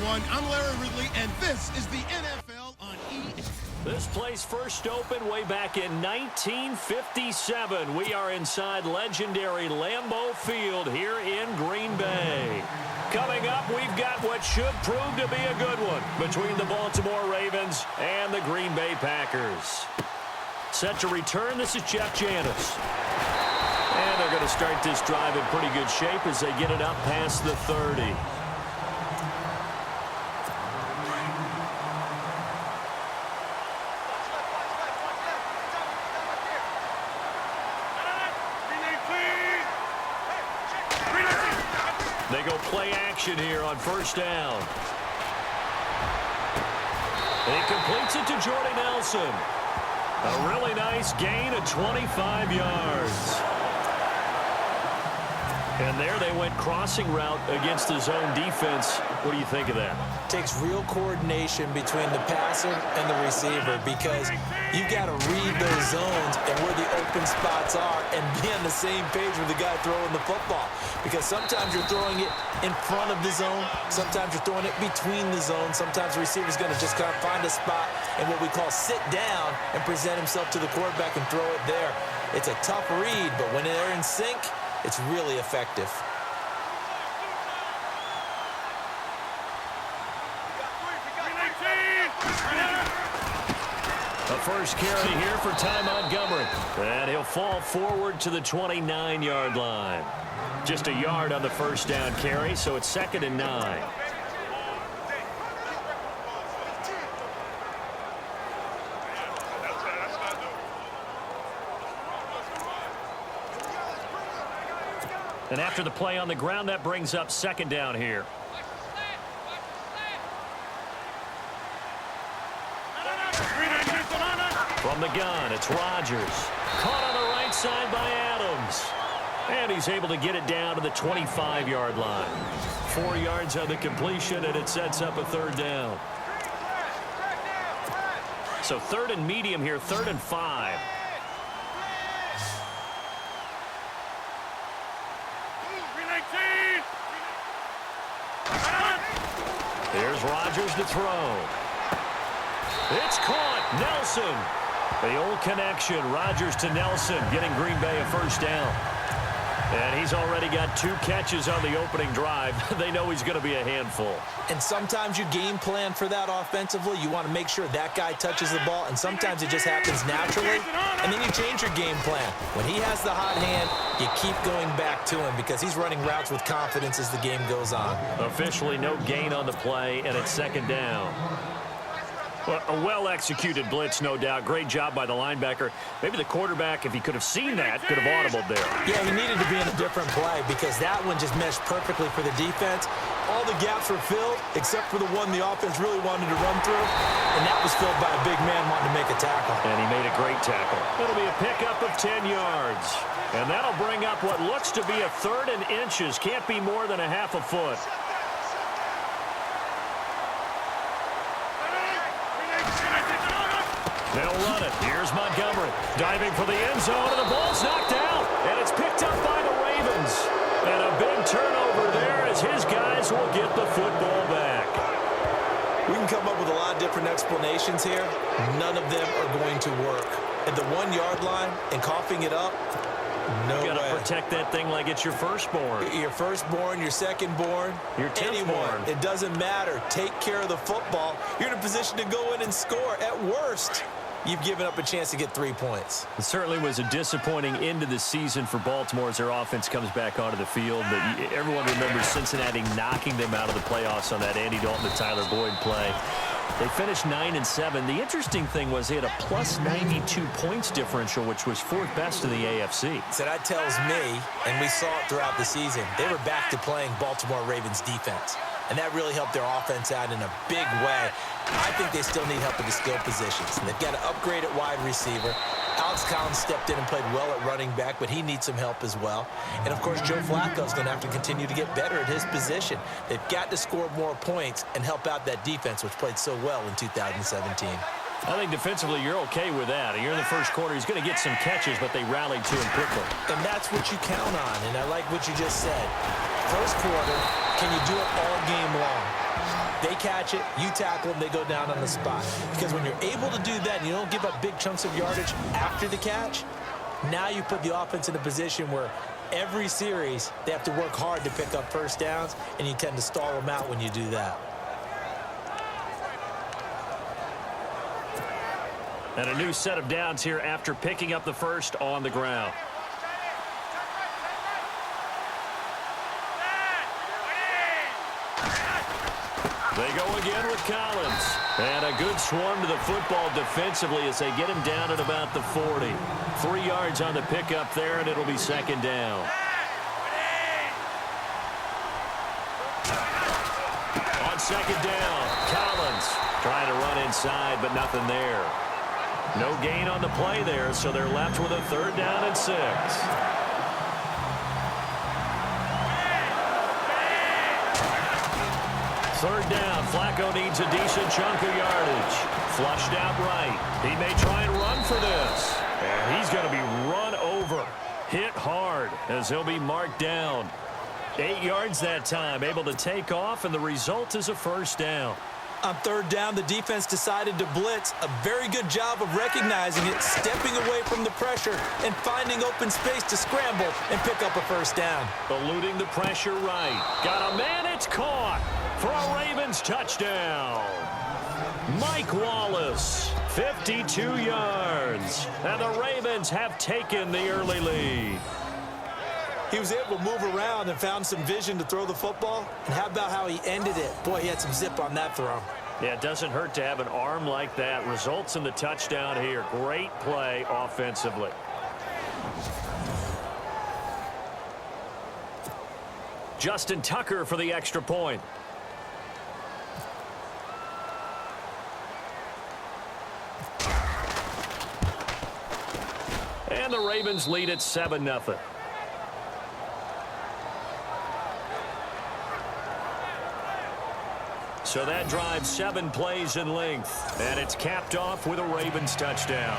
everyone. I'm Larry Ridley, and this is the NFL on E! This place first opened way back in 1957. We are inside legendary Lambeau Field here in Green Bay. Coming up, we've got what should prove to be a good one between the Baltimore Ravens and the Green Bay Packers. Set to return, this is Jeff Janis. And they're going to start this drive in pretty good shape as they get it up past the 30. They go play action here on first down. He completes it to Jordy Nelson. A really nice gain of 25 yards. And there they went crossing route against the zone defense. What do you think of that? Takes real coordination between the passer and the receiver because you've got to read those zones and where the open spots are and be on the same page with the guy throwing the football. Because sometimes you're throwing it in front of the zone. Sometimes you're throwing it between the zones. Sometimes the receiver's going to just kind of find a spot and what we call sit down and present himself to the quarterback and throw it there. It's a tough read, but when they're in sync, it's really effective. A first carry here for Ty Montgomery. And he'll fall forward to the 29-yard line. Just a yard on the first down carry, so it's 2nd and 9. And after the play on the ground, that brings up 2nd down here. From the gun, it's Rodgers. Caught on the right side by Adams. And he's able to get it down to the 25-yard line. 4 yards on the completion, and it sets up a 3rd down. So 3rd and medium here, 3rd and 5. Here's Rodgers to throw. It's caught. Nelson. The old connection. Rodgers to Nelson, getting Green Bay a first down. And he's already got 2 catches on the opening drive. They know he's going to be a handful. And sometimes you game plan for that offensively. You want to make sure that guy touches the ball, and sometimes it just happens naturally. And then you change your game plan. When he has the hot hand, you keep going back to him because he's running routes with confidence as the game goes on. Officially no gain on the play, and it's 2nd down. Well, a well-executed blitz, no doubt. Great job by the linebacker. Maybe the quarterback, if he could have seen that, could have audibled there. Yeah, he needed to be in a different play because that one just meshed perfectly for the defense. All the gaps were filled except for the one the offense really wanted to run through, and that was filled by a big man wanting to make a tackle. And he made a great tackle. It'll be a pickup of 10 yards. And that'll bring up what looks to be a 3rd and inches. Can't be more than a half a foot. They'll run it. Here's Montgomery. Diving for the end zone, and the ball's knocked out. And it's picked up by the Ravens. And a big turnover there as his guys will get the football back. We can come up with a lot of different explanations here. None of them are going to work. At the 1-yard line and coughing it up, no way. You got to protect that thing like it's your firstborn. Your firstborn, your secondborn, your 10th born. It doesn't matter. Take care of the football. You're in a position to go in and score. At worst, you've given up a chance to get 3 points. It certainly was a disappointing end to the season for Baltimore as their offense comes back onto the field. But everyone remembers Cincinnati knocking them out of the playoffs on that Andy Dalton to Tyler Boyd play. They finished 9-7. The interesting thing was they had a plus 92 points differential, which was 4th best in the AFC. So that tells me, and we saw it throughout the season, they were back to playing Baltimore Ravens defense. And that really helped their offense out in a big way. I think they still need help at the skill positions. They've got to upgrade at wide receiver. Alex Collins stepped in and played well at running back, but he needs some help as well. And, of course, Joe Flacco's going to have to continue to get better at his position. They've got to score more points and help out that defense, which played so well in 2017. I think defensively you're okay with that. You're in the first quarter. He's going to get some catches, but they rallied to him quickly. And that's what you count on, and I like what you just said. First quarter, can you do it all game long? They catch it, you tackle them, they go down on the spot. Because when you're able to do that and you don't give up big chunks of yardage after the catch, now you put the offense in a position where every series they have to work hard to pick up first downs, and you tend to stall them out when you do that. And a new set of downs here after picking up the first on the ground. They go again with Collins. And a good swarm to the football defensively as they get him down at about the 40. 3 yards on the pickup there, and it'll be second down. On second down, Collins trying to run inside, but nothing there. No gain on the play there, so they're left with a 3rd down and 6. Third down, Flacco needs a decent chunk of yardage. Flushed out right. He may try and run for this. And he's going to be run over. Hit hard as he'll be marked down. 8 yards that time, able to take off, and the result is a first down. On third down, the defense decided to blitz. A very good job of recognizing it, stepping away from the pressure, and finding open space to scramble and pick up a first down. Eluding the pressure right. Got a man, it's caught for a Ravens touchdown. Mike Wallace, 52 yards. And the Ravens have taken the early lead. He was able to move around and found some vision to throw the football. And how about how he ended it? Boy, he had some zip on that throw. Yeah, it doesn't hurt to have an arm like that. Results in the touchdown here. Great play offensively. Justin Tucker for the extra point. And the Ravens lead at 7-0. So that drives 7 plays in length, and it's capped off with a Ravens touchdown.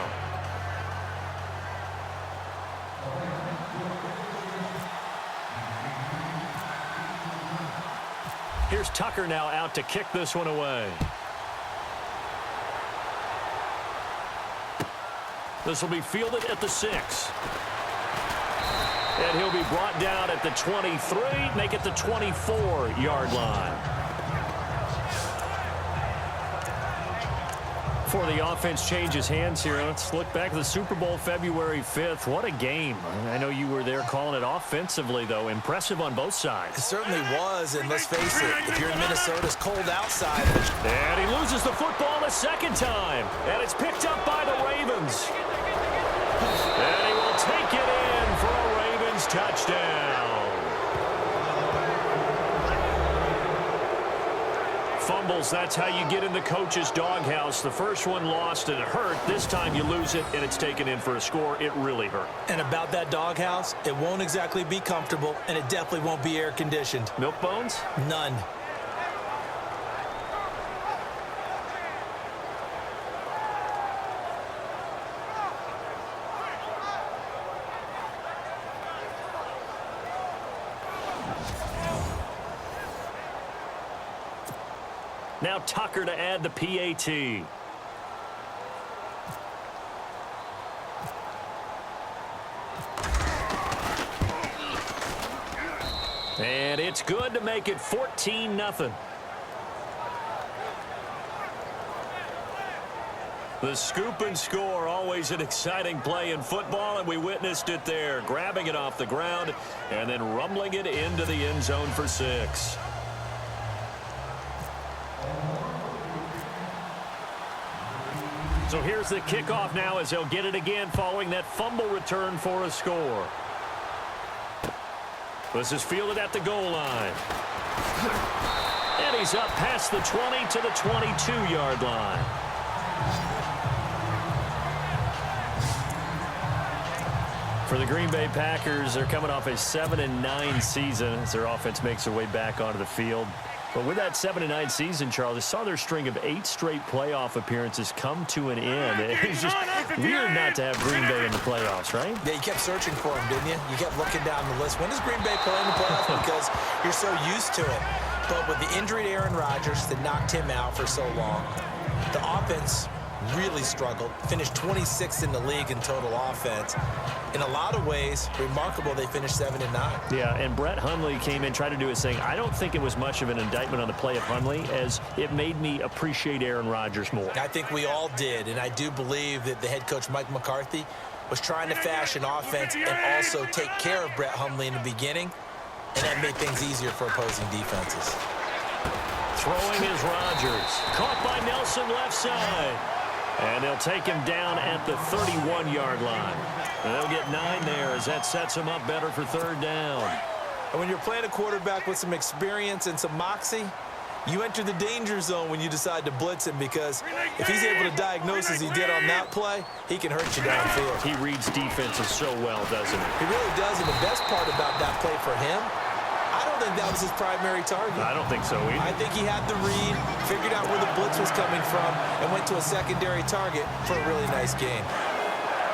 Here's Tucker now out to kick this one away. This will be fielded at the 6. And he'll be brought down at the 23, make it the 24-yard line. Before the offense changes hands here, let's look back at the Super Bowl February 5th. What a game. I know you were there calling it offensively, though. Impressive on both sides. It certainly was, and let's face it, if you're in Minnesota, it's cold outside. And he loses the football a second time, and it's picked up by the Ravens. And he will take it in for a Ravens touchdown. Fumbles, that's how you get in the coach's doghouse. The first one lost and it hurt. This time you lose it and it's taken in for a score. It really hurt. And about that doghouse, it won't exactly be comfortable, and it definitely won't be air-conditioned. Milk bones? None. Now Tucker to add the PAT. And it's good to make it 14-0. The scoop and score, always an exciting play in football, and we witnessed it there, grabbing it off the ground and then rumbling it into the end zone for 6. So here's the kickoff now as they'll get it again following that fumble return for a score. This is fielded at the goal line. And he's up past the 20 to the 22-yard line. For the Green Bay Packers, they're coming off a 7-9 season as their offense makes their way back onto the field. But with that 7-9 season, Charles, they saw their string of 8 straight playoff appearances come to an end. It's just weird not to have Green Bay in the playoffs, right? Yeah, you kept searching for them, didn't you? You kept looking down the list. When does Green Bay play in the playoffs? Because you're so used to it. But with the injury to Aaron Rodgers that knocked him out for so long, the offense really struggled, finished 26th in the league in total offense. In a lot of ways, remarkable they finished 7-9. Yeah, and Brett Hundley came in, tried to do his thing. I don't think it was much of an indictment on the play of Hundley, as it made me appreciate Aaron Rodgers more. I think we all did, and I do believe that the head coach, Mike McCarthy, was trying to fashion offense and also take care of Brett Hundley in the beginning, and that made things easier for opposing defenses. Throwing is Rodgers. Caught by Nelson left side. And they'll take him down at the 31-yard line. And they'll get 9 there as that sets him up better for third down. And when you're playing a quarterback with some experience and some moxie, you enter the danger zone when you decide to blitz him, because if he's able to diagnose as he did on that play, he can hurt you downfield. He reads defenses so well, doesn't he? He really does, and the best part about that play for him, I don't think that was his primary target. I don't think so either. I think he had the read, figured out where the blitz was coming from, and went to a secondary target for a really nice gain.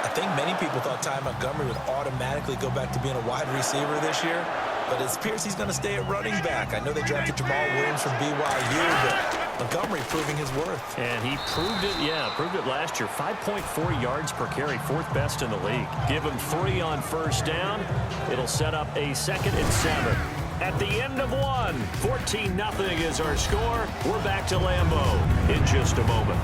I think many people thought Ty Montgomery would automatically go back to being a wide receiver this year, but it appears he's going to stay at running back. I know they drafted Jamal Williams from BYU, but Montgomery proving his worth. And he proved it, proved it last year. 5.4 yards per carry, 4th best in the league. Give him 3 on first down. It'll set up a 2nd and 7. At the end of 1, 14-0 is our score. We're back to Lambeau in just a moment.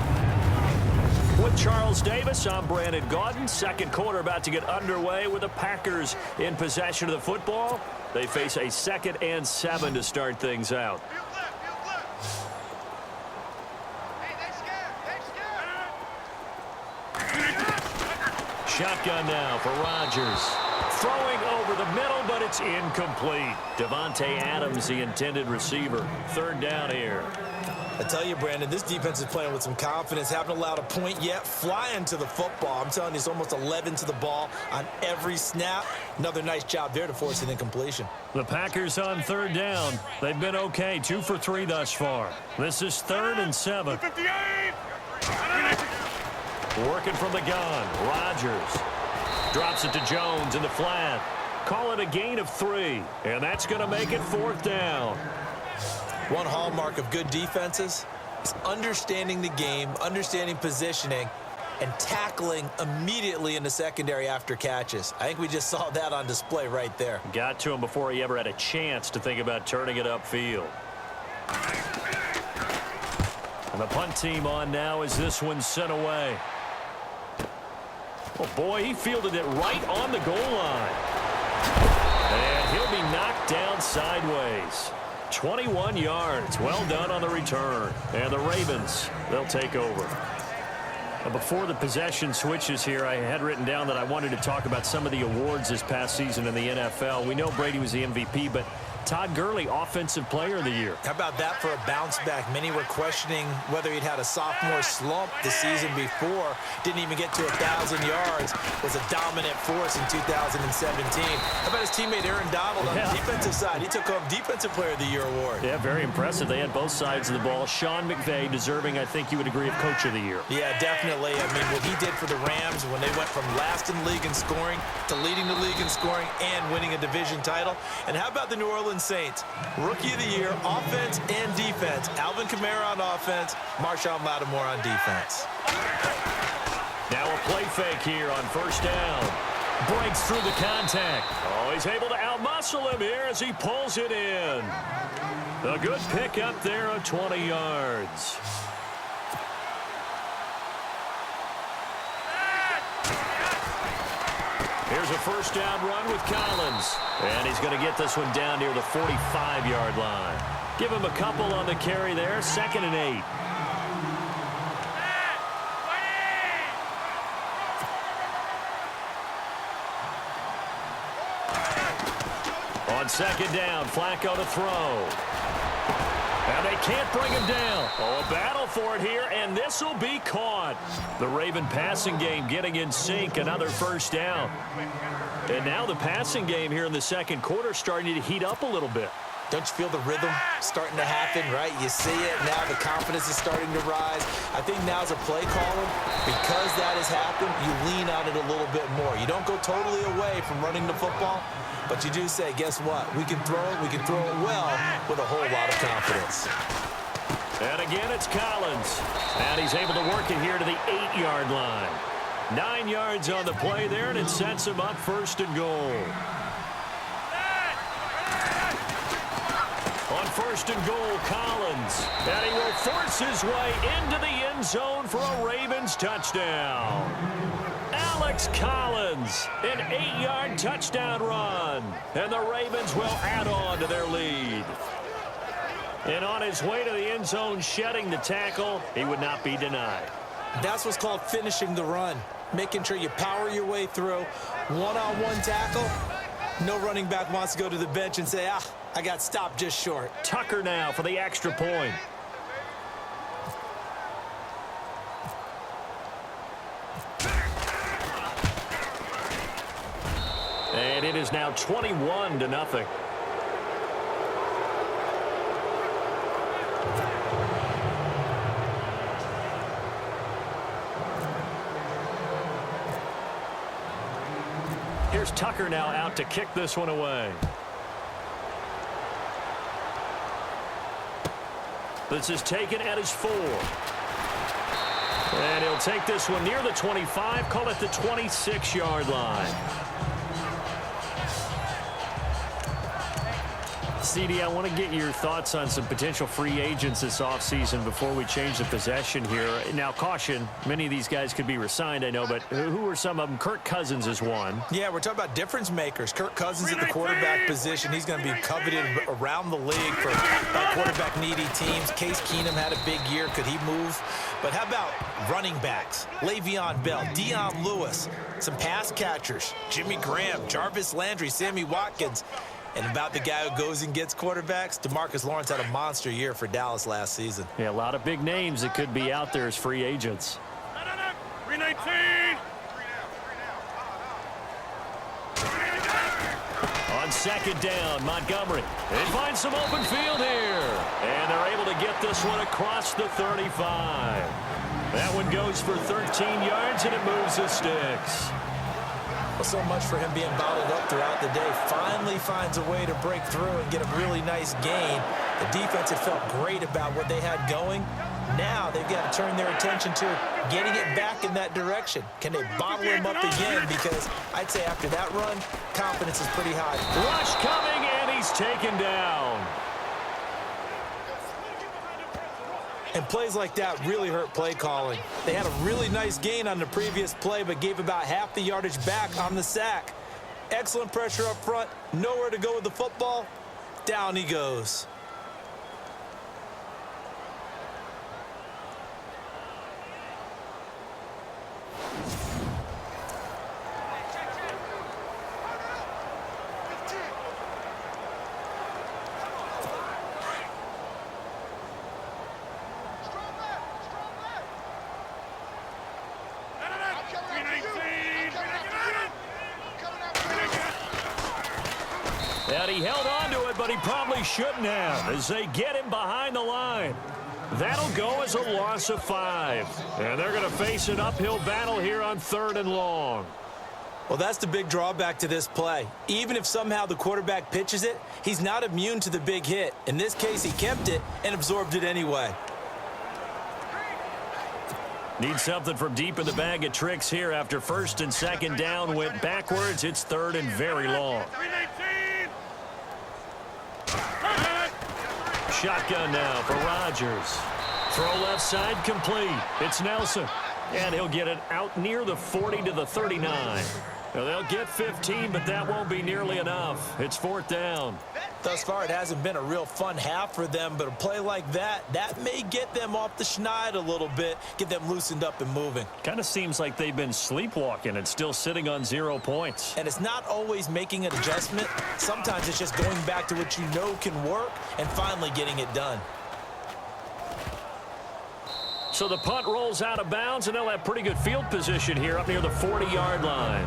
With Charles Davis, I'm Brandon Gaudin. Second quarter about to get underway with the Packers in possession of the football. They face a 2nd and 7 to start things out. Shotgun now for Rodgers. Throwing over the middle, but it's incomplete. Devontae Adams, the intended receiver. Third down here. I tell you, Brandon, this defense is playing with some confidence. Haven't allowed a point yet. Flying to the football. I'm telling you, it's almost 11 to the ball on every snap. Another nice job there to force an incompletion. The Packers on third down. They've been okay. 2 for 3 thus far. This is 3rd and 7. Working from the gun. Rodgers drops it to Jones in the flat. Call it a gain of 3. And that's going to make it 4th down. One hallmark of good defenses is understanding the game, understanding positioning, and tackling immediately in the secondary after catches. I think we just saw that on display right there. Got to him before he ever had a chance to think about turning it upfield. And the punt team on now as this one's sent away. Oh, boy, he fielded it right on the goal line. And he'll be knocked down sideways. 21 yards. Well done on the return. And the Ravens, they'll take over. Before the possession switches here, I had written down that I wanted to talk about some of the awards this past season in the NFL. We know Brady was the MVP, but Todd Gurley, Offensive Player of the Year. How about that for a bounce back? Many were questioning whether he'd had a sophomore slump the season before. Didn't even get to 1,000 yards. Was a dominant force in 2017. How about his teammate Aaron Donald on the defensive side? He took home Defensive Player of the Year award. Yeah, very impressive. They had both sides of the ball. Sean McVay deserving, I think you would agree, of Coach of the Year. Yeah, definitely. I mean, what he did for the Rams when they went from last in the league in scoring to leading the league in scoring and winning a division title. And how about the New Orleans Saints? Rookie of the Year, offense and defense. Alvin Kamara on offense, Marshawn Lattimore on defense. Now a play fake here on first down. Breaks through the contact. Oh, he's able to outmuscle him here as he pulls it in. A good pick up there of 20 yards. Here's a first down run with Collins. And he's going to get this one down near the 45-yard line. Give him a couple on the carry there. 2nd and 8. On 2nd down, Flacco to throw. And they can't bring him down. Oh, a battle for it here, and this will be caught. The Raven passing game getting in sync, another first down. And now the passing game here in the second quarter starting to heat up a little bit. Don't you feel the rhythm starting to happen, right? You see it now, the confidence is starting to rise. I think now as a play caller, because that has happened, you lean on it a little bit more. You don't go totally away from running the football, but you do say, guess what? We can throw it well with a whole lot of confidence. And again, it's Collins. And he's able to work it here to the 8-yard line. 9 yards on the play there, and it sets him up 1st and goal. On 1st and goal, Collins. And he will force his way into the end zone for a Ravens touchdown. Alex Collins, an 8-yard touchdown run. And the Ravens will add on to their lead. And on his way to the end zone, shedding the tackle, he would not be denied. That's what's called finishing the run. Making sure you power your way through. One-on-one tackle. No running back wants to go to the bench and say, I got stopped just short. Tucker now for the extra point. And it is now 21-0. Here's Tucker now out to kick this one away. This is taken at his 4. And he'll take this one near the 25, call it the 26-yard line. CD, I want to get your thoughts on some potential free agents this offseason before we change the possession here. Now, caution, many of these guys could be re-signed, I know, but who are some of them? Kirk Cousins is one. Yeah, we're talking about difference makers. Kirk Cousins at the quarterback position. He's going to be coveted around the league for quarterback-needy teams. Case Keenum had a big year. Could he move? But how about running backs? Le'Veon Bell, Dion Lewis, some pass catchers, Jimmy Graham, Jarvis Landry, Sammy Watkins. And about the guy who goes and gets quarterbacks, DeMarcus Lawrence had a monster year for Dallas last season. Yeah, a lot of big names that could be out there as free agents. 319. On 2nd down, Montgomery. They find some open field here. And they're able to get this one across the 35. That one goes for 13 yards, and it moves the sticks. Well, so much for him being bottled up throughout the day. Finally finds a way to break through and get a really nice gain. The defense had felt great about what they had going. Now they've got to turn their attention to getting it back in that direction. Can they bottle him up again? Because I'd say after that run, confidence is pretty high. Rush coming, and he's taken down. And plays like that really hurt play calling. They had a really nice gain on the previous play, but gave about half the yardage back on the sack. Excellent pressure up front. Nowhere to go with the football. Down he goes. And he held on to it, but he probably shouldn't have, as they get him behind the line. That'll go as a loss of 5. And they're going to face an uphill battle here on 3rd and long. Well, that's the big drawback to this play. Even if somehow the quarterback pitches it, he's not immune to the big hit. In this case, he kept it and absorbed it anyway. Need something from deep in the bag of tricks here after 1st and 2nd down went backwards. It's 3rd and very long. Shotgun now for Rodgers. Throw left side complete. It's Nelson. And he'll get it out near the 40 to the 39. Now they'll get 15, but that won't be nearly enough. It's 4th down. Thus far, it hasn't been a real fun half for them, but a play like that may get them off the schneid a little bit, get them loosened up and moving. Kind of seems like they've been sleepwalking and still sitting on 0 points. And it's not always making an adjustment. Sometimes it's just going back to what you know can work and finally getting it done. So the punt rolls out of bounds, and they'll have pretty good field position here up near the 40-yard line.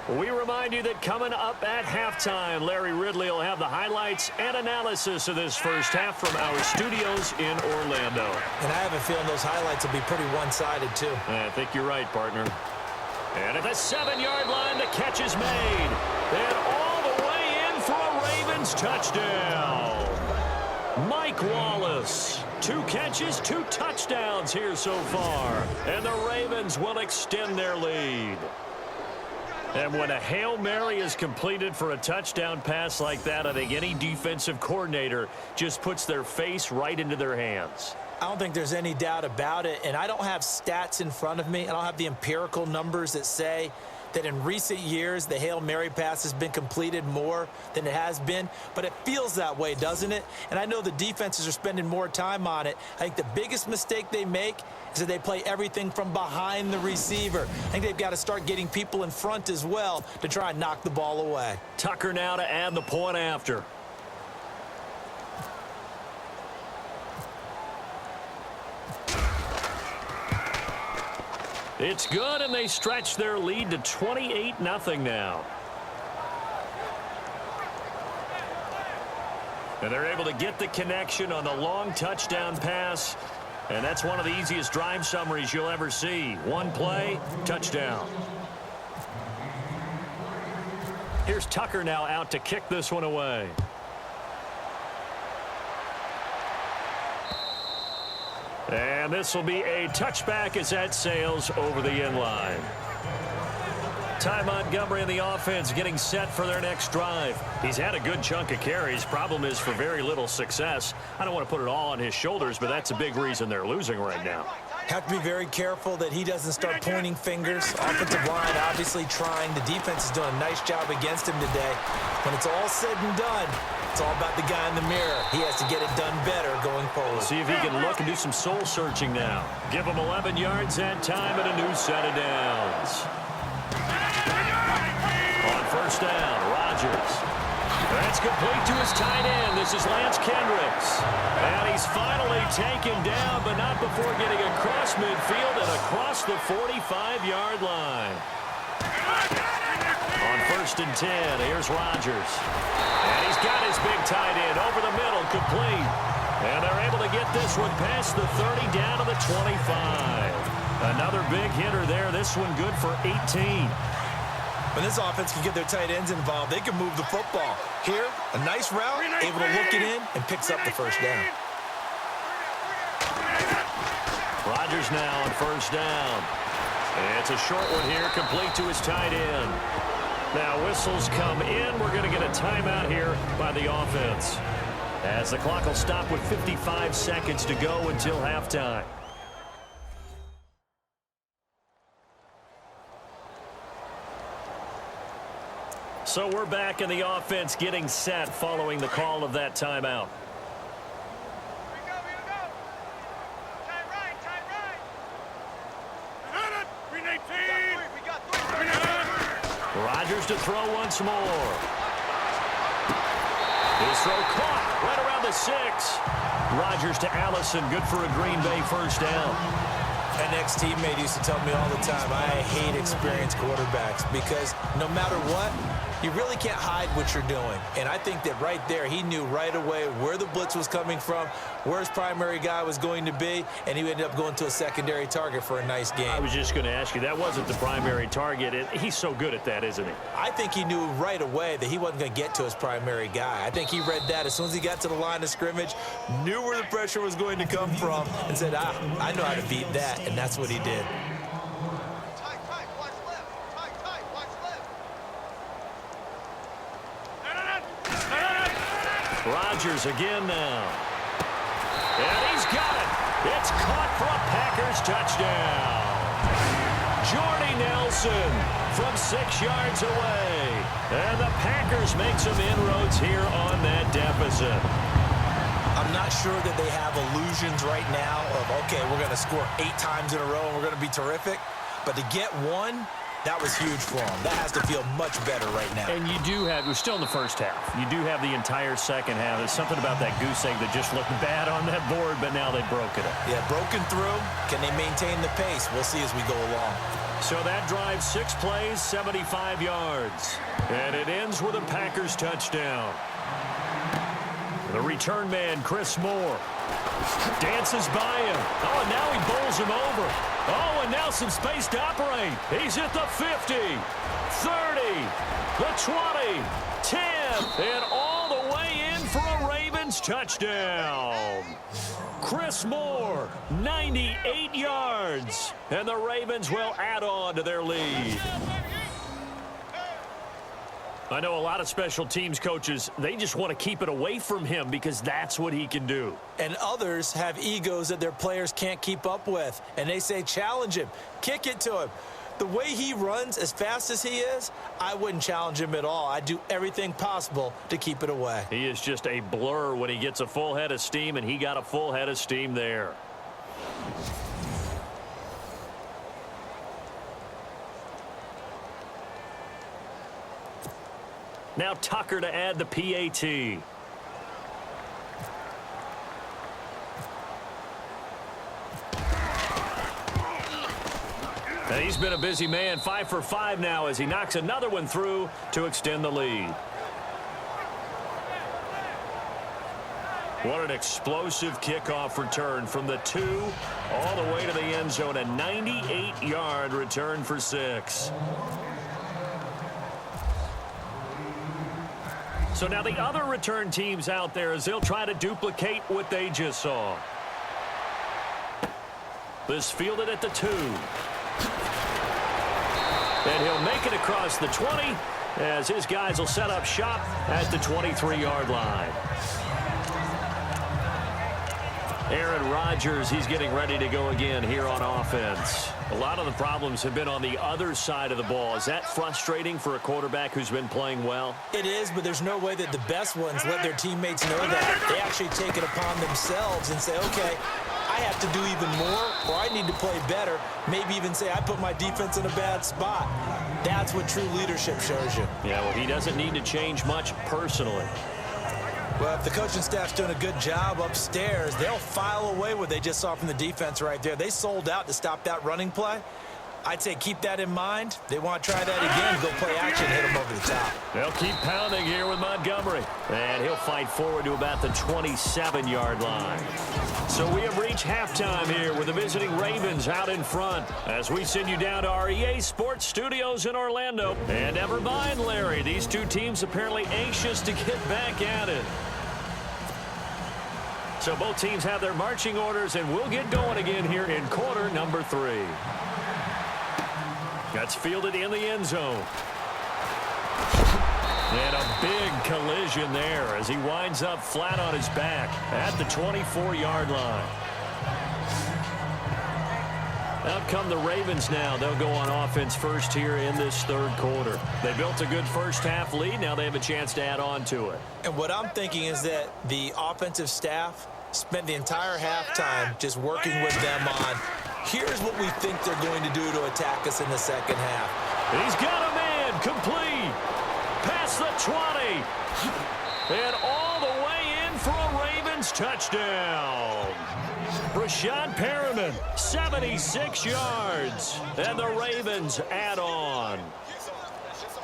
We remind you that coming up at halftime, Larry Ridley will have the highlights and analysis of this first half from our studios in Orlando. And I have a feeling those highlights will be pretty one-sided, too. I think you're right, partner. And at the 7-yard line, the catch is made. And all the way in for a Ravens touchdown. Mike Wallace. 2 catches, 2 touchdowns here so far. And the Ravens will extend their lead. And when a Hail Mary is completed for a touchdown pass like that, I think any defensive coordinator just puts their face right into their hands. I don't think there's any doubt about it, and I don't have stats in front of me. I don't have the empirical numbers that say that in recent years the Hail Mary pass has been completed more than it has been, but it feels that way, doesn't it? And I know the defenses are spending more time on it. I think the biggest mistake they make is that they play everything from behind the receiver. I think they've got to start getting people in front as well to try and knock the ball away. Tucker now to add the point after. It's good, and they stretch their lead to 28-0 now. And they're able to get the connection on the long touchdown pass. And that's one of the easiest drive summaries you'll ever see. One play, touchdown. Here's Tucker now out to kick this one away. And this will be a touchback as that sails over the end line. Ty Montgomery and the offense getting set for their next drive. He's had a good chunk of carries. Problem is for very little success. I don't want to put it all on his shoulders, but that's a big reason they're losing right now. Have to be very careful that he doesn't start pointing fingers. Offensive line obviously trying. The defense is doing a nice job against him today. When it's all said and done, it's all about the guy in the mirror. He has to get it done better going forward. See if he can look and do some soul searching now. Give him 11 yards that time and a new set of downs. On first down, Rodgers. That's complete to his tight end. This is Lance Kendricks. And he's finally taken down, but not before getting across midfield and across the 45-yard line. On first and 10, here's Rodgers. And he's got his big tight end over the middle, complete. And they're able to get this one past the 30 down to the 25. Another big hitter there. This one good for 18. When this offense can get their tight ends involved, they can move the football. Here, a nice route, able to look it in, and picks up the first down. Rodgers now on first down. It's a short one here, complete to his tight end. Now whistles come in. We're going to get a timeout here by the offense, as the clock will stop with 55 seconds to go until halftime. So we're back in the offense getting set following the call of that timeout. Rodgers to throw once more. His throw caught right around the 6. Rodgers to Allison, good for a Green Bay first down. An ex-teammate used to tell me all the time, I hate experienced quarterbacks because no matter what, you really can't hide what you're doing. And I think that right there, he knew right away where the blitz was coming from, where his primary guy was going to be, and he ended up going to a secondary target for a nice game. I was just going to ask you, that wasn't the primary target. He's so good at that, isn't he? I think he knew right away that he wasn't going to get to his primary guy. I think he read that as soon as he got to the line of scrimmage, knew where the pressure was going to come from, and said, I know how to beat that, and that's what he did. Rodgers again now. And he's got it. It's caught for a Packers touchdown. Jordy Nelson from 6 yards away. And the Packers make some inroads here on that deficit. I'm not sure that they have illusions right now of, okay, we're going to score 8 times in a row and we're going to be terrific. But to get one, that was huge for them. That has to feel much better right now. And you do have, we're still in the first half. You do have the entire second half. There's something about that goose egg that just looked bad on that board, but now they broke it up. Yeah, broken through. Can they maintain the pace? We'll see as we go along. So that drive, 6 plays, 75 yards. And it ends with a Packers touchdown. The return man, Chris Moore, dances by him. Oh, and now he bowls him over. Oh, and now some space to operate. He's at the 50, 30, the 20, 10, and all the way in for a Ravens touchdown. Chris Moore, 98 yards, and the Ravens will add on to their lead. I know a lot of special teams coaches, they just want to keep it away from him because that's what he can do. And others have egos that their players can't keep up with, and they say challenge him, kick it to him. The way he runs as fast as he is, I wouldn't challenge him at all. I'd do everything possible to keep it away. He is just a blur when he gets a full head of steam, and he got a full head of steam there. Now Tucker to add the PAT. And he's been a busy man, 5 for 5 now as he knocks another one through to extend the lead. What an explosive kickoff return from the 2 all the way to the end zone. A 98-yard return for 6. So now the other return teams out there as they'll try to duplicate what they just saw. This fielded at the 2. And he'll make it across the 20 as his guys will set up shop at the 23-yard line. Aaron Rodgers, he's getting ready to go again here on offense. A lot of the problems have been on the other side of the ball. Is that frustrating for a quarterback who's been playing well? It is, but there's no way that the best ones let their teammates know that. They actually take it upon themselves and say, okay, I have to do even more, or I need to play better. Maybe even say, I put my defense in a bad spot. That's what true leadership shows you. Yeah, well, he doesn't need to change much personally. Well, if the coaching staff's doing a good job upstairs, they'll file away what they just saw from the defense right there. They sold out to stop that running play. I'd say keep that in mind. They want to try that again. Go play action, hit them over the top. They'll keep pounding here with Montgomery. And he'll fight forward to about the 27-yard line. So we have reached halftime here with the visiting Ravens out in front as we send you down to our EA Sports Studios in Orlando. And never mind, Larry, these two teams apparently anxious to get back at it. So both teams have their marching orders, and we'll get going again here in quarter number 3. That's fielded in the end zone. And a big collision there as he winds up flat on his back at the 24-yard line. Out come the Ravens now. They'll go on offense first here in this third quarter. They built a good first-half lead. Now they have a chance to add on to it. And what I'm thinking is that the offensive staff spent the entire halftime just working with them on, here's what we think they're going to do to attack us in the second half. He's got a man complete. Past the 20. And all the way in for a Ravens touchdown. Rashad Perriman, 76 yards. And the Ravens add on.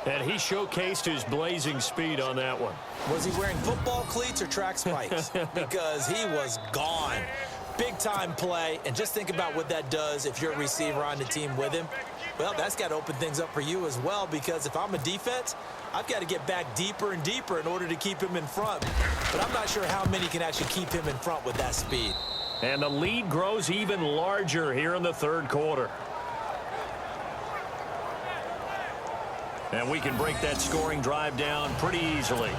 And he showcased his blazing speed on that one. Was he wearing football cleats or track spikes? Because he was gone. Big-time play, and just think about what that does if you're a receiver on the team with him. Well, that's got to open things up for you as well, because if I'm a defense, I've got to get back deeper and deeper in order to keep him in front. But I'm not sure how many can actually keep him in front with that speed. And the lead grows even larger here in the third quarter. And we can break that scoring drive down pretty easily.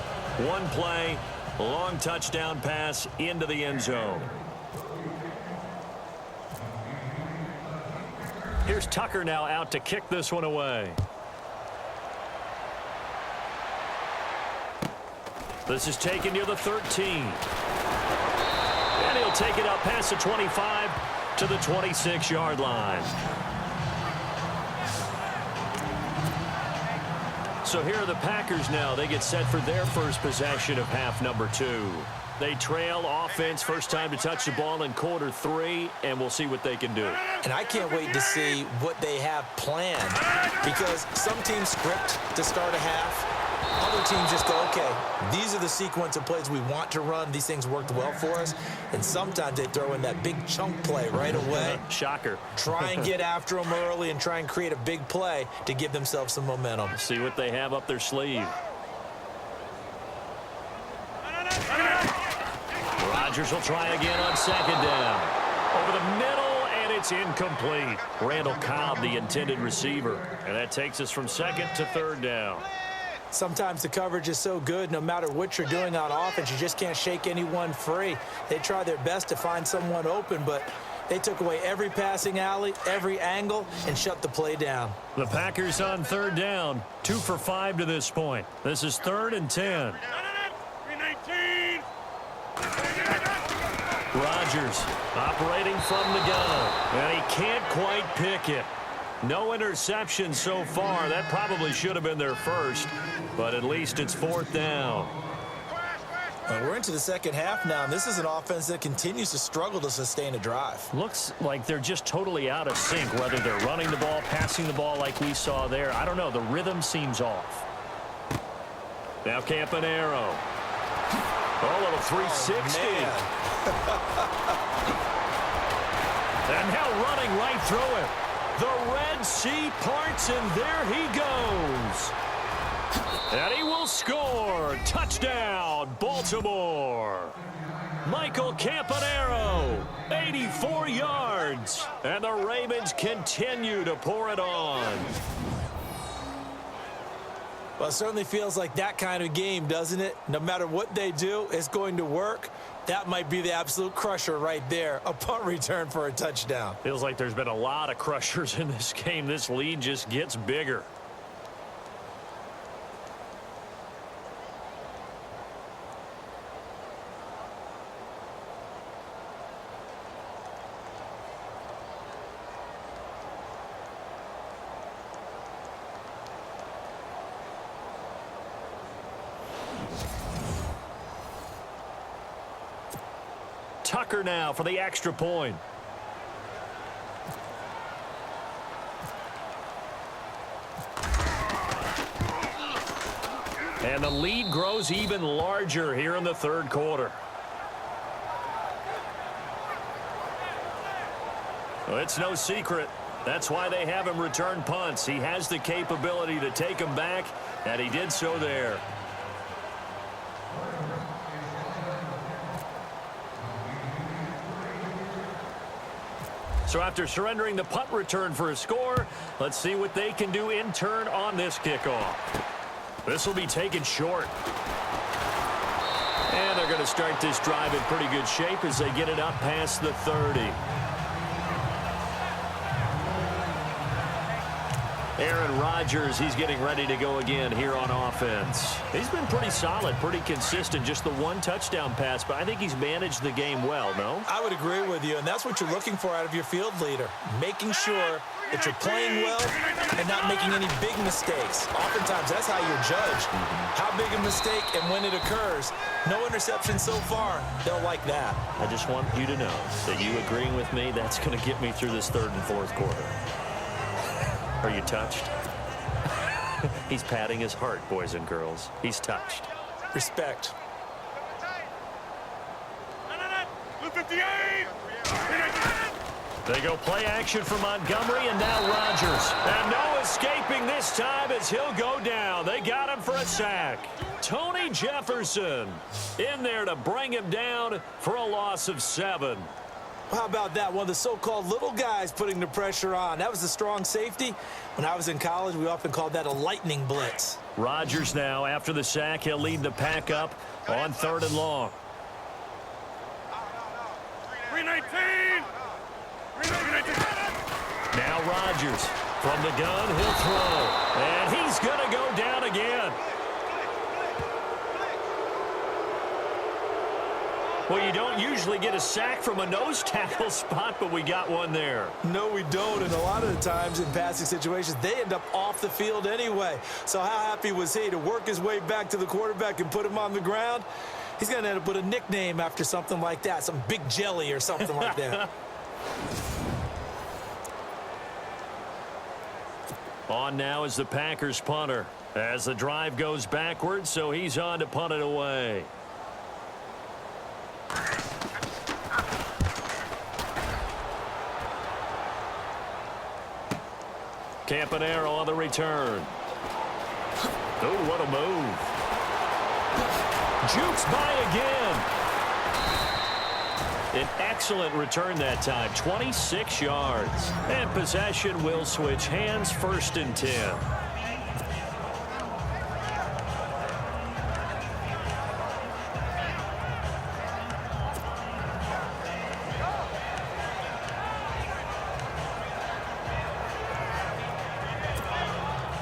One play, long touchdown pass into the end zone. Here's Tucker now out to kick this one away. This is taken near the 13. And he'll take it up past the 25 to the 26-yard line. So here are the Packers now. They get set for their first possession of half number 2. They trail offense first time to touch the ball in quarter 3, and we'll see what they can do. And I can't wait to see what they have planned, because some teams script to start a half. Other teams just go, okay, these are the sequence of plays we want to run. These things worked well for us. And sometimes they throw in that big chunk play right away. Shocker. Try and get after them early and try and create a big play to give themselves some momentum. See what they have up their sleeve. Rodgers will try again on second down. Over the middle, and it's incomplete. Randall Cobb, the intended receiver. And that takes us from second to third down. Sometimes the coverage is so good, no matter what you're doing on offense, you just can't shake anyone free. They try their best to find someone open, but they took away every passing alley, every angle, and shut the play down. The Packers on third down, 2 for 5 to this point. This is 3rd and 10. Rodgers operating from the gun, and he can't quite pick it. No interception so far. That probably should have been their first, but at least it's 4th down. We're into the second half now, and this is an offense that continues to struggle to sustain a drive. Looks like they're just totally out of sync, whether they're running the ball, passing the ball like we saw there. I don't know. The rhythm seems off. Now Campanaro. Oh, a little 360. And now running right through it. The Red Sea parts, and there he goes. And he will score. Touchdown, Baltimore. Michael Campanaro, 84 yards. And the Ravens continue to pour it on. Well, it certainly feels like that kind of game, doesn't it? No matter what they do, it's going to work. That might be the absolute crusher right there. A punt return for a touchdown. Feels like there's been a lot of crushers in this game. This lead just gets bigger. Tucker now for the extra point. And the lead grows even larger here in the third quarter. Well, it's no secret. That's why they have him return punts. He has the capability to take them back, and he did so there. So after surrendering the punt return for a score, let's see what they can do in turn on this kickoff. This will be taken short. And they're going to start this drive in pretty good shape as they get it up past the 30. Aaron Rodgers, he's getting ready to go again here on offense. He's been pretty solid, pretty consistent, just the one touchdown pass, but I think he's managed the game well, no? I would agree with you, and that's what you're looking for out of your field leader, making sure that you're playing well and not making any big mistakes. Oftentimes, that's how you're judged. How big a mistake and when it occurs. No interception so far. They'll like that. I just want you to know that you agreeing with me, that's going to get me through this third and fourth quarter. Are you touched? He's patting his heart, boys and girls. He's touched. Respect. They go play action for Montgomery, and now Rodgers. And no escaping this time as he'll go down. They got him for a sack. Tony Jefferson in there to bring him down for a loss of 7. How about that? One of the so-called little guys putting the pressure on. That was the strong safety. When I was in college, we often called that a lightning blitz. Rodgers now, after the sack, he'll lead the pack up on 3rd and long. 319! Now Rodgers from the gun, he'll throw. And he's going to go down again. Well, you don't usually get a sack from a nose tackle spot, but we got one there. No, we don't, and a lot of the times in passing situations, they end up off the field anyway. So how happy was he to work his way back to the quarterback and put him on the ground? He's going to end up with a nickname after something like that, some Big Jelly or something like that. On now is the Packers punter as the drive goes backwards, so he's on to punt it away. Campanaro on the return. Oh, what a move. Jukes by again. An excellent return that time, 26 yards. And possession will switch hands, 1st and 10.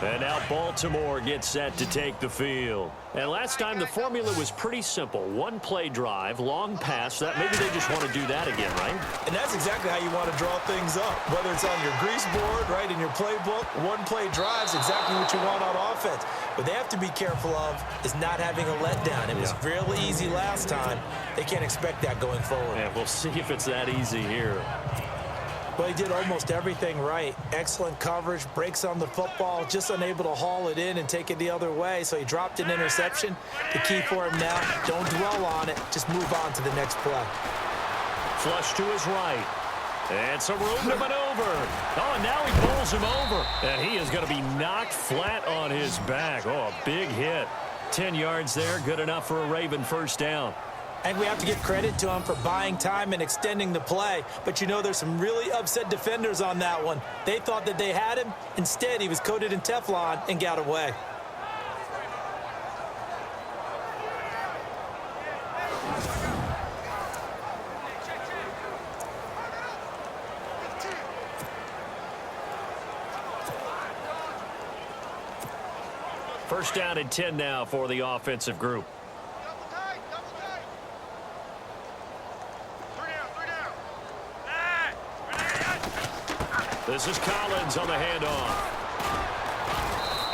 And now Baltimore gets set to take the field. And last time the formula was pretty simple. One play drive, long pass. That maybe they just want to do that again, right? And that's exactly how you want to draw things up. Whether it's on your grease board, right, in your playbook, one play drive's exactly what you want on offense. What they have to be careful of is not having a letdown. It was real easy last time. They can't expect that going forward. Yeah, we'll see if it's that easy here. Well, he did almost everything right. Excellent coverage, breaks on the football, just unable to haul it in and take it the other way. So he dropped an interception. The key for him now, don't dwell on it. Just move on to the next play. Flush to his right. And some room to maneuver. Oh, and now he bowls him over. And he is going to be knocked flat on his back. Oh, a big hit. 10 yards there, good enough for a Raven 1st down. And we have to give credit to him for buying time and extending the play. But you know there's some really upset defenders on that one. They thought that they had him. Instead, he was coated in Teflon and got away. First down and 10 now for the offensive group. This is Collins on the handoff.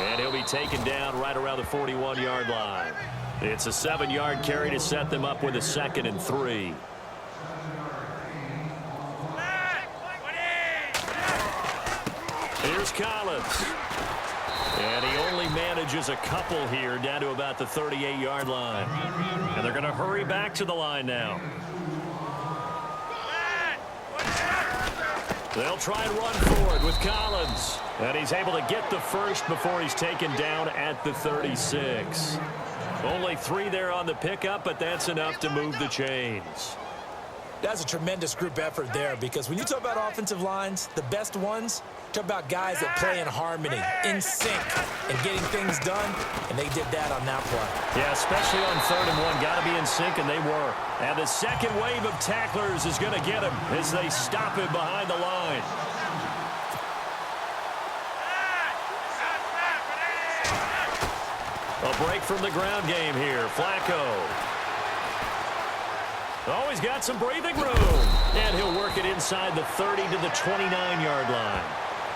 And he'll be taken down right around the 41-yard line. It's a 7-yard carry to set them up with a 2nd and 3. Here's Collins. And he only manages a couple here down to about the 38-yard line. And they're going to hurry back to the line now. They'll try and run forward with Collins. And he's able to get the first before he's taken down at the 36. Only 3 there on the pickup, but that's enough to move the chains. That's a tremendous group effort there because when you talk about offensive lines, the best ones, talk about guys that play in harmony, in sync, and getting things done, and they did that on that play. Yeah, especially on 3rd and 1. Got to be in sync, and they were. And the second wave of tacklers is going to get him as they stop him behind the line. A break from the ground game here. Flacco. Oh, he's got some breathing room. And he'll work it inside the 30 to the 29-yard line.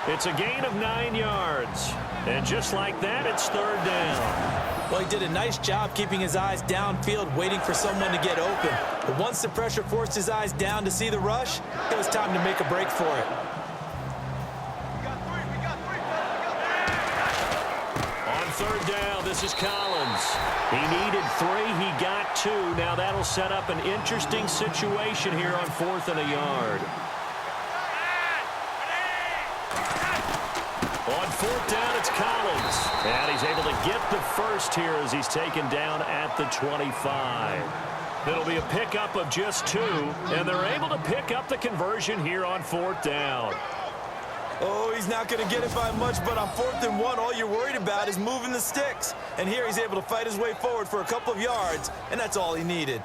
It's a gain of 9 yards. And just like that, it's 3rd down. Well, he did a nice job keeping his eyes downfield, waiting for someone to get open. But once the pressure forced his eyes down to see the rush, it was time to make a break for it. On 3rd down, this is Collins. He needed 3. He got 2. Now that'll set up an interesting situation here on 4th and a yard. On 4th down, it's Collins. And he's able to get the first here as he's taken down at the 25. It'll be a pickup of just 2, and they're able to pick up the conversion here on 4th down. Oh, he's not going to get it by much, but on 4th and 1, all you're worried about is moving the sticks. And here he's able to fight his way forward for a couple of yards, and that's all he needed.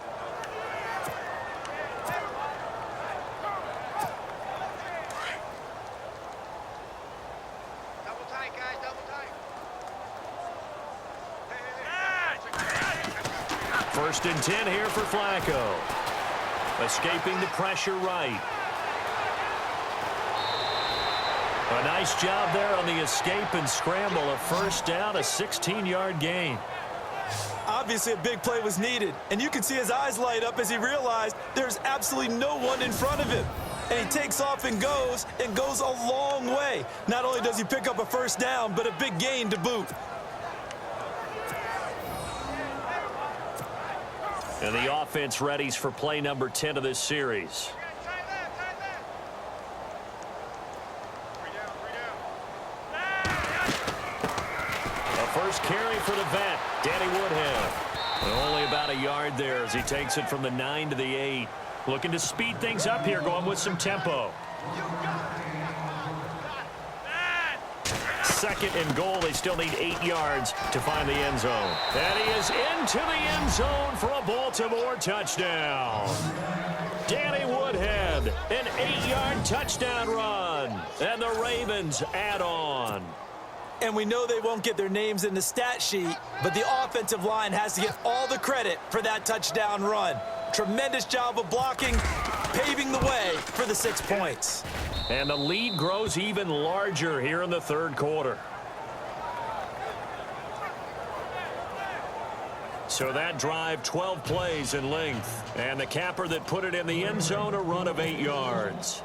Double tight, guys, double tight. 1st and 10 here for Flacco. Escaping the pressure right. A nice job there on the escape and scramble. A 1st down, a 16-yard gain. Obviously, a big play was needed, and you can see his eyes light up as he realized there's absolutely no one in front of him. And he takes off and goes a long way. Not only does he pick up a first down, but a big gain to boot. And the offense readies for play number 10 of this series. First carry for the vet, Danny Woodhead. And only about a yard there as he takes it from the 9 to the 8. Looking to speed things up here, going with some tempo. Second and goal. They still need 8 yards to find the end zone. And he is into the end zone for a Baltimore touchdown. Danny Woodhead, an 8-yard touchdown run. And the Ravens add on. And we know they won't get their names in the stat sheet, but the offensive line has to get all the credit for that touchdown run. Tremendous job of blocking, paving the way for the 6 points. And the lead grows even larger here in the third quarter. So that drive, 12 plays in length. And the capper that put it in the end zone, a run of 8 yards.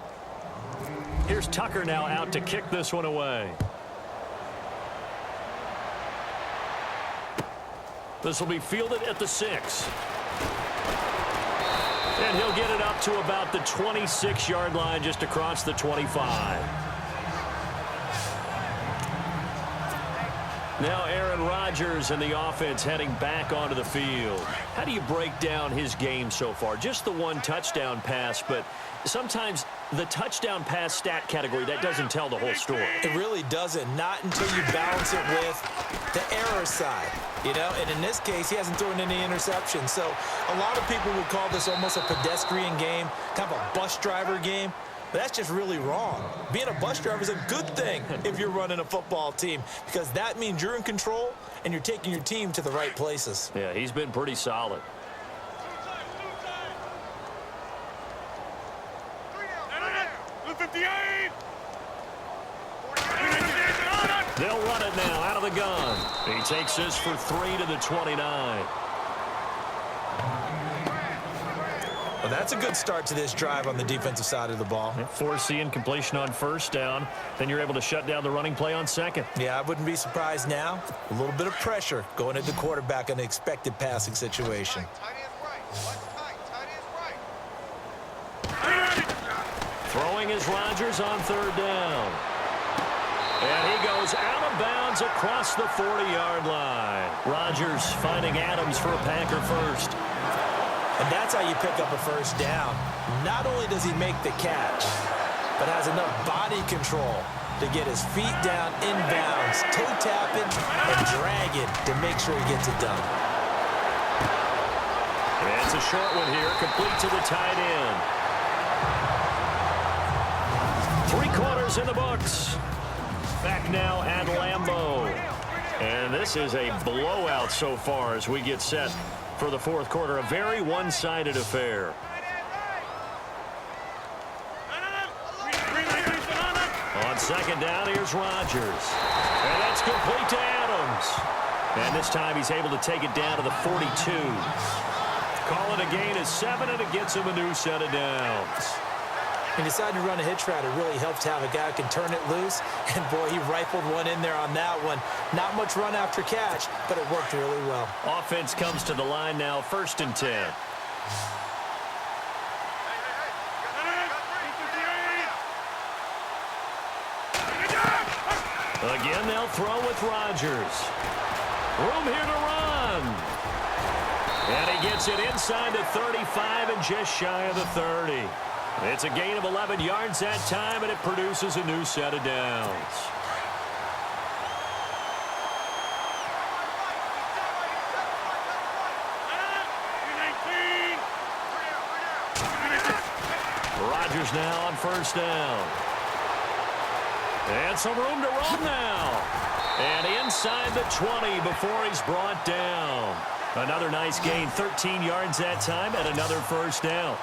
Here's Tucker now out to kick this one away. This will be fielded at the 6. And he'll get it up to about the 26-yard line, just across the 25. Now Aaron Rodgers and the offense heading back onto the field. How do you break down his game so far? Just the one touchdown pass, but sometimes the touchdown pass stat category, that doesn't tell the whole story. It really doesn't, not until you balance it with the error side. You know, and in this case, he hasn't thrown any interceptions. So a lot of people would call this almost a pedestrian game, kind of a bus driver game. But that's just really wrong. Being a bus driver is a good thing if you're running a football team, because that means you're in control and you're taking your team to the right places. Yeah, he's been pretty solid. They'll run it now out of the gun. He takes this for 3 to the 29. Well, that's a good start to this drive on the defensive side of the ball. Forcing completion on first down. Then you're able to shut down the running play on second. Yeah, I wouldn't be surprised now. A little bit of pressure going at the quarterback in an expected passing situation. Throwing is Rodgers on third down. And he goes out of bounds across the 40-yard line. Rodgers finding Adams for a Packer first. And that's how you pick up a first down. Not only does he make the catch, but has enough body control to get his feet down inbounds, toe tapping and dragging to make sure he gets it done. And it's a short one here, complete to the tight end. 3 quarters in the books. Back now at Lambeau. And this is a blowout so far as we get set for the fourth quarter. A very one-sided affair. On second down, here's Rodgers. And that's complete to Adams. And this time he's able to take it down to the 42. Call it a gain of 7, and it gets him a new set of downs. He decided to run a hitch route. It really helps to have a guy who can turn it loose. And, boy, he rifled one in there on that one. Not much run after catch, but it worked really well. Offense comes to the line now, 1st and 10. Again, they'll throw with Rodgers. Room here to run. And he gets it inside the 35 and just shy of the 30. It's a gain of 11 yards that time, and it produces a new set of downs. Rodgers now on first down. And some room to run now. And inside the 20 before he's brought down. Another nice gain, 13 yards that time, and another first down.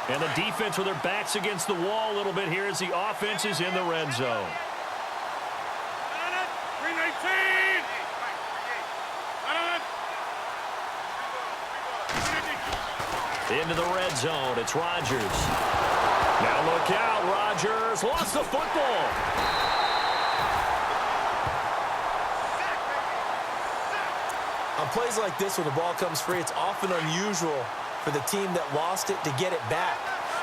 And the defense with their backs against the wall a little bit here as the offense is in the red zone. Into the red zone. It's Rodgers. Now look out. Rodgers lost the football. On plays like this, when the ball comes free, it's often unusual for the team that lost it to get it back,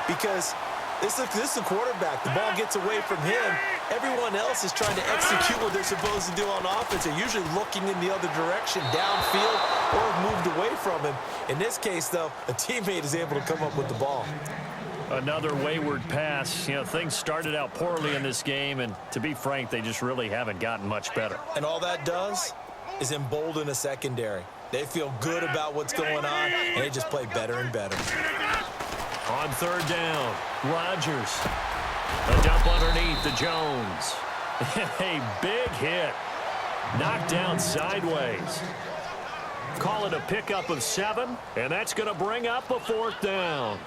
because this is the quarterback. The ball gets away from him. Everyone else is trying to execute what they're supposed to do on offense. They're usually looking in the other direction, downfield, or moved away from him. In this case, though, a teammate is able to come up with the ball. Another wayward pass. You know, things started out poorly in this game, and to be frank, they just really haven't gotten much better. And all that does is embolden a secondary. They feel good about what's going on, and they just play better and better. On third down, Rodgers. A dump underneath to Jones. A big hit. Knocked down sideways. Call it a pickup of 7, and that's going to bring up a 4th down.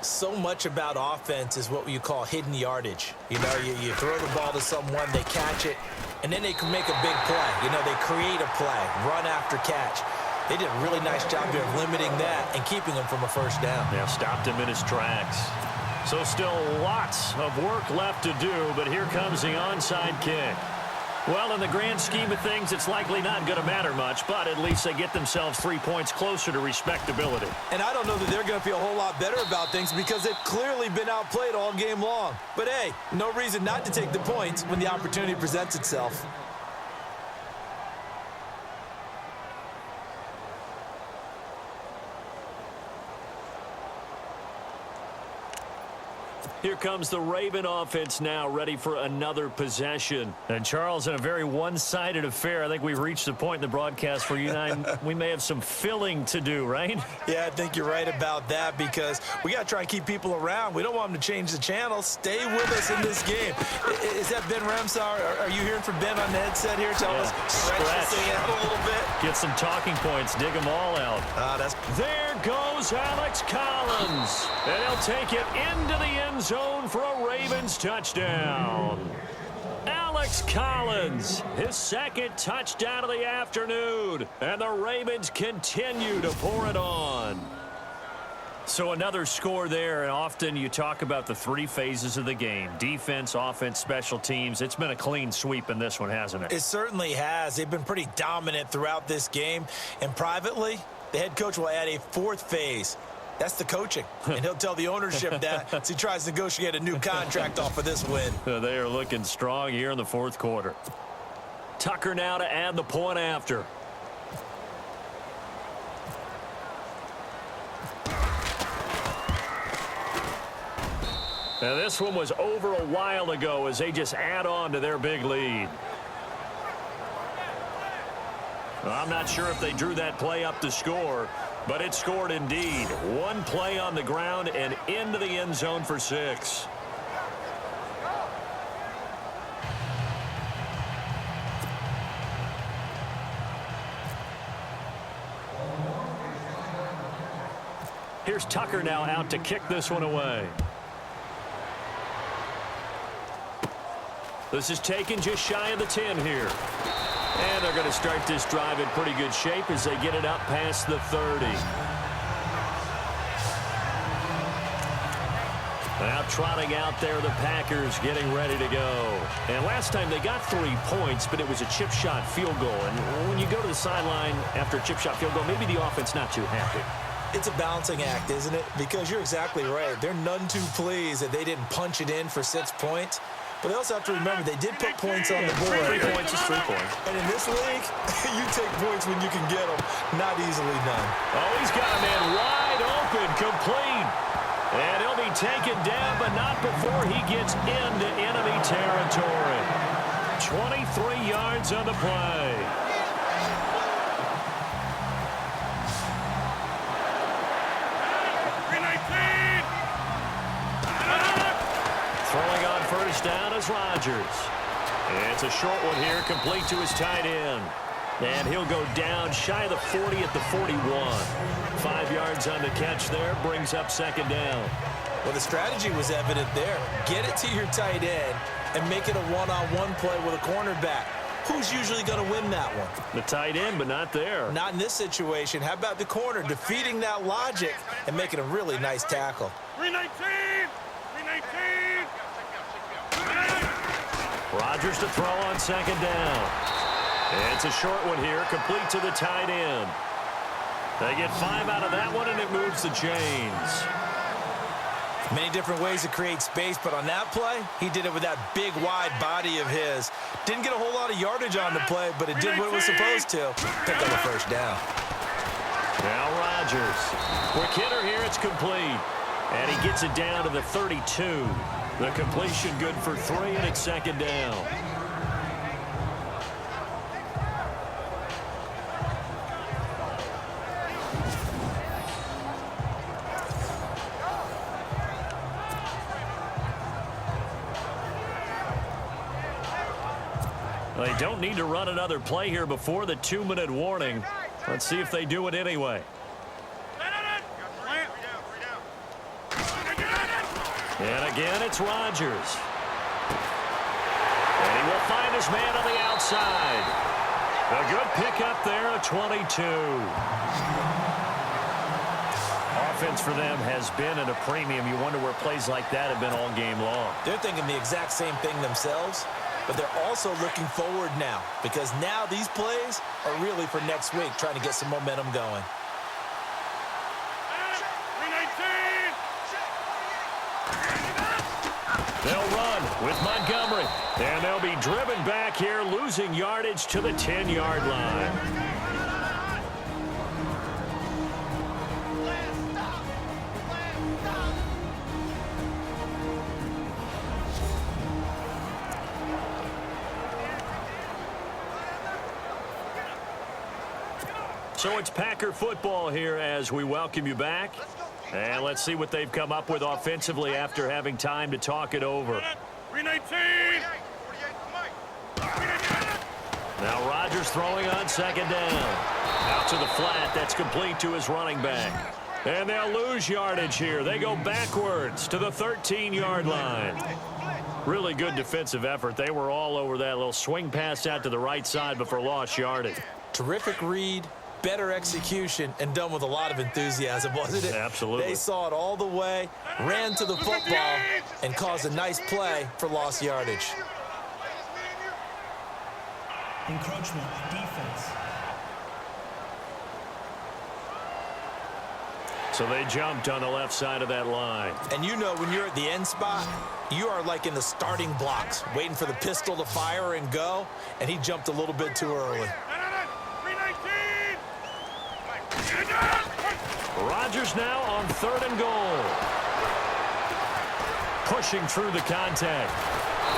So much about offense is what you call hidden yardage. You know, you throw the ball to someone, they catch it, and then they can make a big play. You know, they create a play, run after catch. They did a really nice job here of limiting that and keeping him from a first down. Yeah, stopped him in his tracks. So still lots of work left to do, but here comes the onside kick. Well, in the grand scheme of things, it's likely not going to matter much, but at least they get themselves 3 points closer to respectability. And I don't know that they're going to feel a whole lot better about things, because they've clearly been outplayed all game long. But hey, no reason not to take the points when the opportunity presents itself. Here comes the Raven offense now, ready for another possession. And Charles, in a very one-sided affair, I think we've reached the point in the broadcast where you and I, we may have some filling to do, right? Yeah, I think you're right about that, because we got to try and keep people around. We don't want them to change the channel. Stay with us in this game. Is that Ben Ramsar? Are you hearing from Ben on the headset here? Tell us, stretch this thing out a little bit. Get some talking points. Dig them all out. There goes Alex Collins. And he'll take it into the end zone for a Ravens touchdown. Alex Collins, his second touchdown of the afternoon, and the Ravens continue to pour it on. So another score there, and often you talk about the 3 phases of the game: defense, offense, special teams. It's been a clean sweep in this one, hasn't it? It certainly has. They've been pretty dominant throughout this game, and privately, the head coach will add a 4th phase. That's the coaching, and he'll tell the ownership that as he tries to negotiate a new contract off of this win. They are looking strong here in the 4th quarter. Tucker now to add the point after. Now this one was over a while ago as they just add on to their big lead. Well, I'm not sure if they drew that play up to score, but it scored indeed. One play on the ground and into the end zone for 6. Here's Tucker now out to kick this one away. This is taken just shy of the 10 here. And they're going to start this drive in pretty good shape as they get it up past the 30. Now trotting out there, the Packers getting ready to go. And last time they got 3 points, but it was a chip shot field goal. And when you go to the sideline after a chip shot field goal, maybe the offense not too happy. It's a balancing act, isn't it? Because you're exactly right. They're none too pleased that they didn't punch it in for 6 points. But they also have to remember they did put points on the board. 3 points is 3 points. And in this league, you take points when you can get them. Not easily done. Oh, he's got a man wide open, complete. And he'll be taken down, but not before he gets into enemy territory. 23 yards on the play. Throwing on first down is Rodgers. It's a short one here, complete to his tight end. And he'll go down shy of the 40 at the 41. 5 yards on the catch there, brings up second down. Well, the strategy was evident there. Get it to your tight end and make it a one-on-one play with a cornerback. who's usually going to win that one? The tight end, but not there. Not in this situation. How about the corner defeating that logic and making a really nice tackle? 319! 319! Rodgers to throw on second down. It's a short one here, complete to the tight end. They get 5 out of that one, and it moves the chains. Many different ways to create space, but on that play, he did it with that big, wide body of his. Didn't get a whole lot of yardage on the play, but it did what it was supposed to. Pick up the first down. Now Rodgers. Quick hitter here, it's complete. And he gets it down to the 32. The completion good for 3, and it's second down. They don't need to run another play here before the 2-minute warning. Let's see if they do it anyway. And again, it's Rodgers. And he will find his man on the outside. A good pickup there, a 22. Offense for them has been at a premium. You wonder where plays like that have been all game long. They're thinking the exact same thing themselves, but they're also looking forward now because now these plays are really for next week, trying to get some momentum going. They'll run with Montgomery, and they'll be driven back here, losing yardage to the 10-yard line. So it's Packer football here as we welcome you back. And let's see what they've come up with offensively after having time to talk it over. 319! Now Rodgers throwing on second down. Out to the flat. That's complete to his running back. And they'll lose yardage here. They go backwards to the 13-yard line. Really good defensive effort. They were all over that little swing pass out to the right side before lost yardage. Terrific read, better execution, and done with a lot of enthusiasm, wasn't it? Absolutely. They saw it all the way, ran to the football, and caused a nice play for lost yardage. Encroachment, defense. So they jumped on the left side of that line. And you know when you're at the end spot, you are like in the starting blocks, waiting for the pistol to fire and go, and he jumped a little bit too early. Rodgers now on 3rd and goal. Pushing through the contact.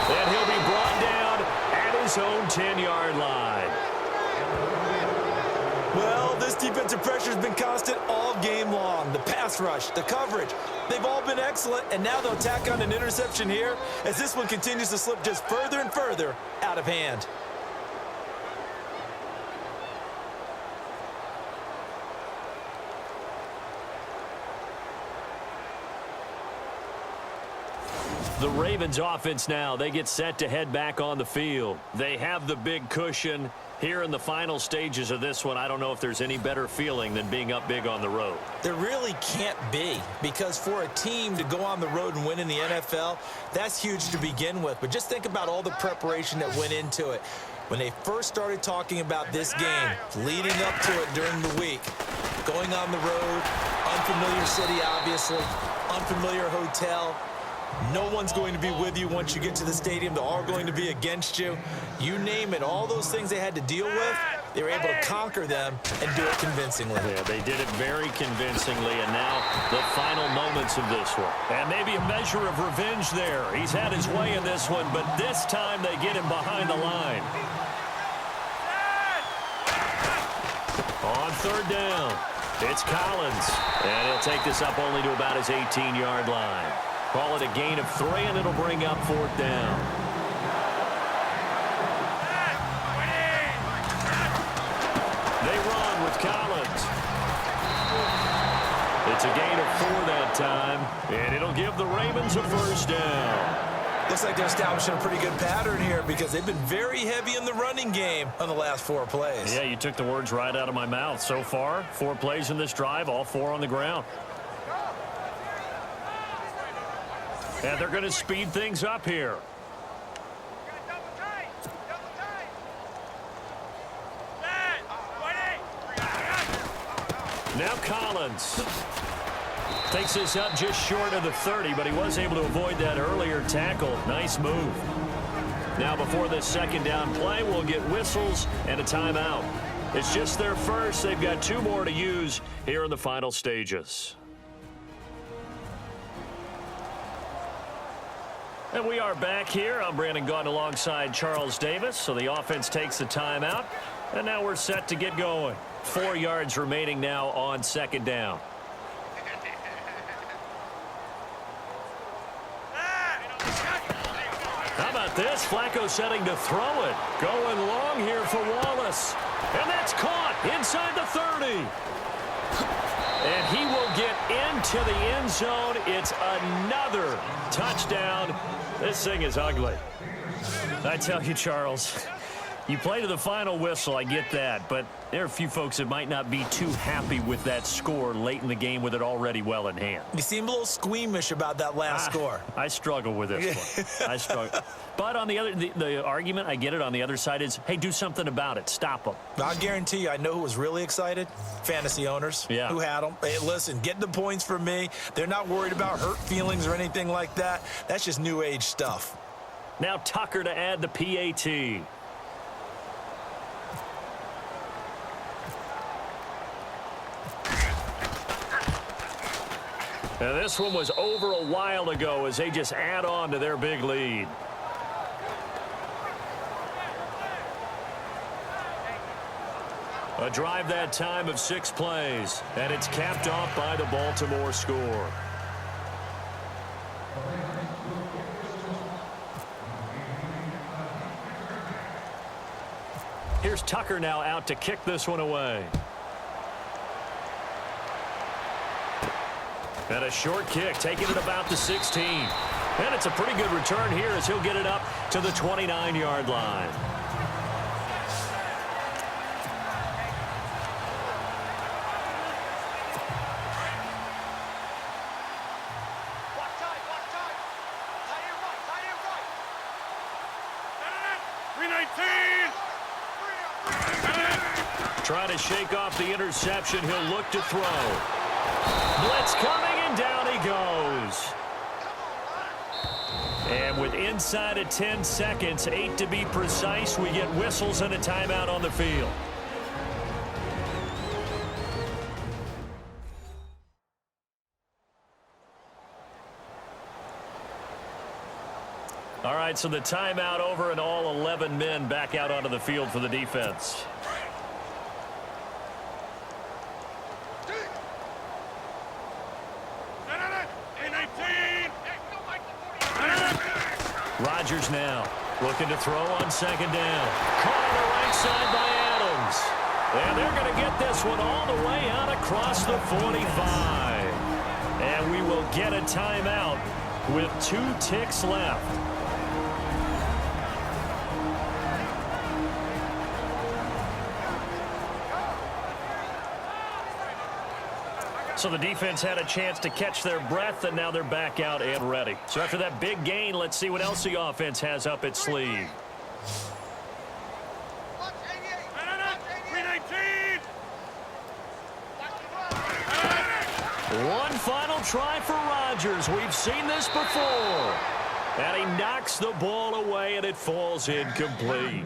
And he'll be brought down at his own 10-yard line. Well, this defensive pressure has been constant all game long. The pass rush, the coverage, they've all been excellent, and now they'll tack on an interception here as this one continues to slip just further and further out of hand. The Ravens offense now, they get set to head back on the field. They have the big cushion. Here in the final stages of this one, I don't know if there's any better feeling than being up big on the road. There really can't be, because for a team to go on the road and win in the NFL, that's huge to begin with. But just think about all the preparation that went into it. When they first started talking about this game, leading up to it during the week, going on the road, unfamiliar city, obviously, unfamiliar hotel. No one's going to be with you once you get to the stadium. They're all going to be against you. You name it, all those things they had to deal with, they were able to conquer them and do it convincingly. Yeah, they did it very convincingly, and now the final moments of this one. And maybe a measure of revenge there. He's had his way in this one, but this time they get him behind the line. On 3rd down, it's Collins, and he'll take this up only to about his 18-yard line. Call it a gain of 3, and it'll bring up 4th down. They run with Collins. It's a gain of 4 that time, and it'll give the Ravens a 1st down. Looks like they're establishing a pretty good pattern here because they've been very heavy in the running game on the last 4 plays. Yeah, you took the words right out of my mouth. So far, 4 plays in this drive, all 4 on the ground. And they're going to speed things up here. Now Collins takes this up just short of the 30, but he was able to avoid that earlier tackle. Nice move. Now before this second down play, we'll get whistles and a timeout. It's just their first. They've got 2 more to use here in the final stages. And we are back here. I'm Brandon Gaudin alongside Charles Davis. So the offense takes the timeout, and now we're set to get going. 4 yards remaining now on second down. How about this? Flacco setting to throw it. Going long here for Wallace. And that's caught inside the 30. And he will get into the end zone. It's another touchdown. This thing is ugly. I tell you, Charles, you play to the final whistle, I get that, but there are a few folks that might not be too happy with that score late in the game with it already well in hand. You seem a little squeamish about that last score. I struggle with this one. I struggle. But on the other, the argument, I get it, on the other side is, hey, do something about it. Stop them. I guarantee you, I know who was really excited. Fantasy owners who had them. Hey, listen, get the points for me. They're not worried about hurt feelings or anything like that. That's just new age stuff. Now Tucker to add the PAT. Now this one was over a while ago as they just add on to their big lead. A drive that time of 6 plays, and it's capped off by the Baltimore score. Here's Tucker now out to kick this one away. And a short kick, taking it about the 16. And it's a pretty good return here as he'll get it up to the 29-yard line. Trying to shake off the interception. He'll look to throw. Blitz coming, and down he goes. And with inside of 10 seconds, 8 to be precise, we get whistles and a timeout on the field. All right, so the timeout over and all 11 men back out onto the field for the defense. Rodgers now looking to throw on second down. Caught on the right side by Adams. And they're going to get this one all the way out across the 45. And we will get a timeout with 2 ticks left. So the defense had a chance to catch their breath, and now they're back out and ready. So after that big gain, let's see what else the offense has up its sleeve. One final try for Rodgers. We've seen this before. And he knocks the ball away, and it falls incomplete.